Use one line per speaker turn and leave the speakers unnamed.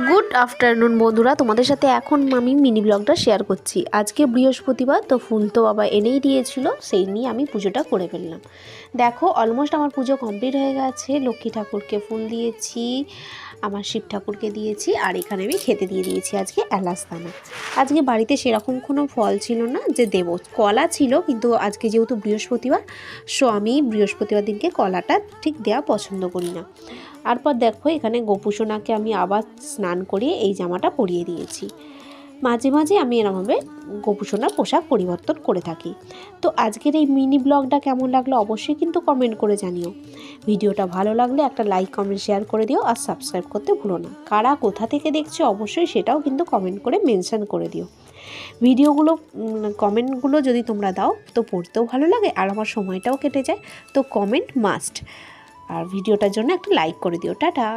Good afternoon বন্ধুরা, তোমাদের সাথে এখন আমি মিনি ব্লগটা শেয়ার করছি। আজকে বৃহস্পতিবার, তো ফুল তো বাবা এনেই দিয়েছিল, সেই নিয়ে আমি পুজোটা করে ফেললাম। দেখো অলমোস্ট আমার পুজো কমপ্লিট হয়ে গেছে। লক্ষ্মী ঠাকুরকে ফুল দিয়েছি, আমার শিব ঠাকুরকে দিয়েছি, আর এখানে আমি খেতে দিয়ে দিয়েছি আজকে এলাচ দানা। আজকে বাড়িতে সেরকম কোনো ফল ছিল না যে দেবো, কলা ছিল, কিন্তু আজকে যেহেতু বৃহস্পতিবার, সো আমি বৃহস্পতিবার দিনকে কলাটা ঠিক দেওয়া পছন্দ করি না। তারপর দেখো এখানে গোপুসোনাকে আমি আবার স্নান করিয়ে এই জামাটা পরিয়ে দিয়েছি। মাঝে মাঝে আমি এরমভাবে গোপুসোনার পোশাক পরিবর্তন করে থাকি। তো আজকের এই মিনি ব্লগটা কেমন লাগলো অবশ্যই কিন্তু কমেন্ট করে জানিও। ভিডিওটা ভালো লাগলে একটা লাইক কমেন্ট শেয়ার করে দিও, আর সাবস্ক্রাইব করতে ভুলো না। কারা কোথা থেকে দেখছো অবশ্যই সেটাও কিন্তু কমেন্ট করে মেনশন করে দিও। ভিডিওগুলো কমেন্টগুলো যদি তোমরা দাও তো পড়তেও ভালো লাগে, আর আমার সময়টাও কেটে যায়। তো কমেন্ট মাস্ট, আর ভিডিওটার জন্য একটা লাইক করে দিও। টাটা।